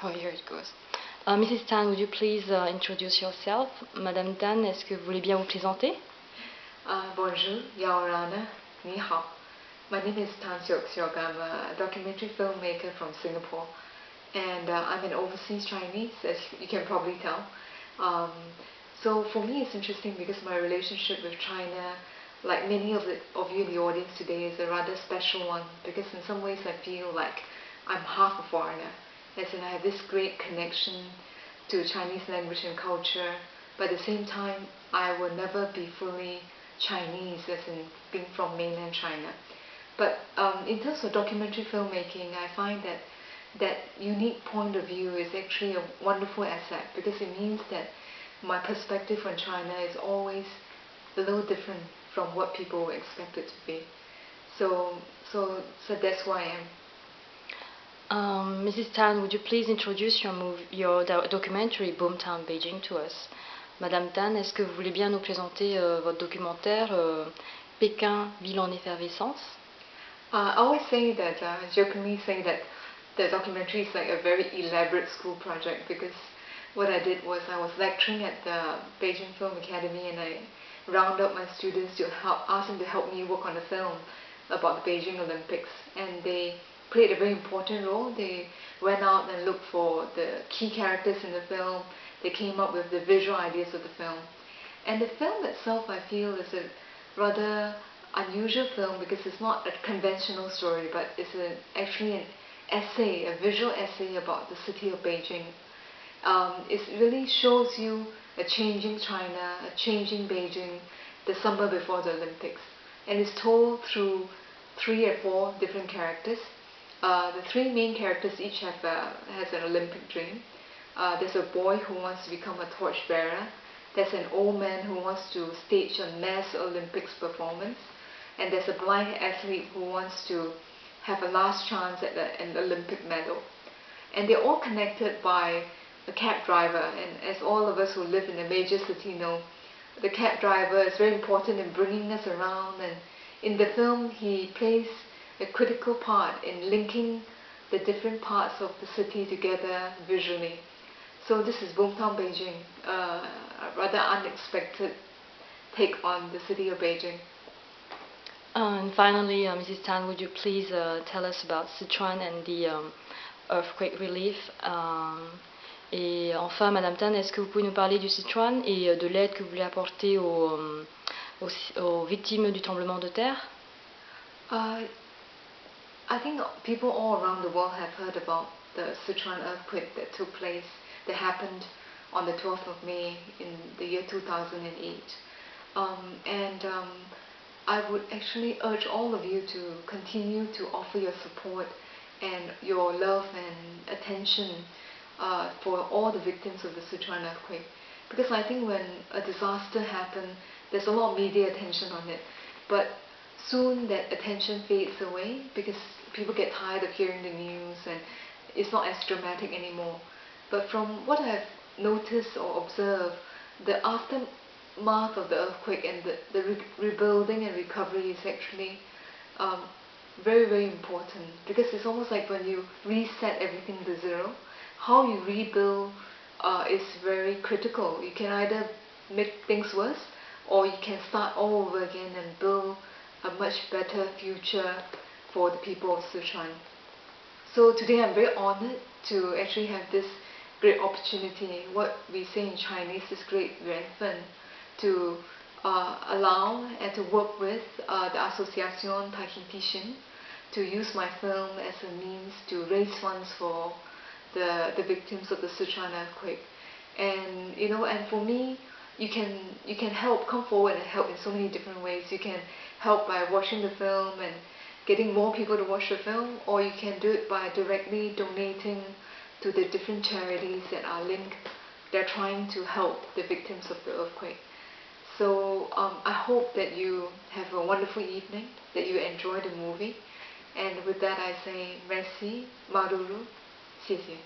Oh, here it goes. Mrs. Tan, would you please introduce yourself? Madame Tan, est-ce que vous voulez bien vous présenter? Bonjour, Yaorana, Ni hao. My name is Tan Siok Siok. I'm a documentary filmmaker from Singapore, and I'm an overseas Chinese, as you can probably tell. So for me, it's interesting because my relationship with China, like many of you in the audience today, is a rather special one. Because in some ways, I feel like I'm half a foreigner, as in I have this great connection to Chinese language and culture, but at the same time, I will never be fully Chinese, as in being from mainland China. But in terms of documentary filmmaking, I find that that unique point of view is actually a wonderful asset, because it means that my perspective on China is always a little different from what people expect it to be. So that's why I am. Mrs. Tan, would you please introduce your documentary Boomtown Beijing to us? Madame Tan, est-ce que vous voulez bien nous présenter votre documentaire Pékin, ville en effervescence? I always say that, jokingly say that the documentary is like a very elaborate school project, because what I did was I was lecturing at the Beijing Film Academy, and I rounded up my students to ask them to help me work on a film about the Beijing Olympics, and they played a very important role. They went out and looked for the key characters in the film. They came up with the visual ideas of the film. And the film itself, I feel, is a rather unusual film, because it's not a conventional story, but it's actually an essay, a visual essay about the city of Beijing. It really shows you a changing China, a changing Beijing, the summer before the Olympics. And it's told through 3 or 4 different characters. The 3 main characters each has an Olympic dream. There's a boy who wants to become a torchbearer. There's an old man who wants to stage a mass Olympics performance. And there's a blind athlete who wants to have a last chance at an Olympic medal. And they're all connected by a cab driver. And as all of us who live in a major city know, the cab driver is very important in bringing us around. And in the film, he plays a critical part in linking the different parts of the city together visually. So this is Boomtown Beijing, a rather unexpected take on the city of Beijing. And finally, Mrs. Tan, would you please tell us about Sichuan and the earthquake relief? Et enfin, Madame Tan, est-ce que vous pouvez nous parler du Sichuan et de l'aide que vous voulez apporter aux victimes du tremblement de terre? I think people all around the world have heard about the Sichuan earthquake that happened on the 12th of May in the year 2008. I would actually urge all of you to continue to offer your support and your love and attention for all the victims of the Sichuan earthquake. Because I think when a disaster happens, there's a lot of media attention on it. But soon that attention fades away, because people get tired of hearing the news and it's not as dramatic anymore. But from what I've noticed or observed, the aftermath of the earthquake and the rebuilding and recovery is actually very, very important, because it's almost like when you reset everything to zero, how you rebuild is very critical. You can either make things worse, or you can start all over again and build a much better future for the people of Sichuan. So today I'm very honored to actually have this great opportunity, what we say in Chinese is great 缘分, to allow and to work with the Association TahitiChine to use my film as a means to raise funds for the victims of the Sichuan earthquake. And and for me, you can help, come forward and help in so many different ways. You can help by watching the film and getting more people to watch the film, or you can do it by directly donating to the different charities that are linked. They're trying to help the victims of the earthquake. So I hope that you have a wonderful evening, that you enjoy the movie. And with that I say merci, maruru, 谢谢.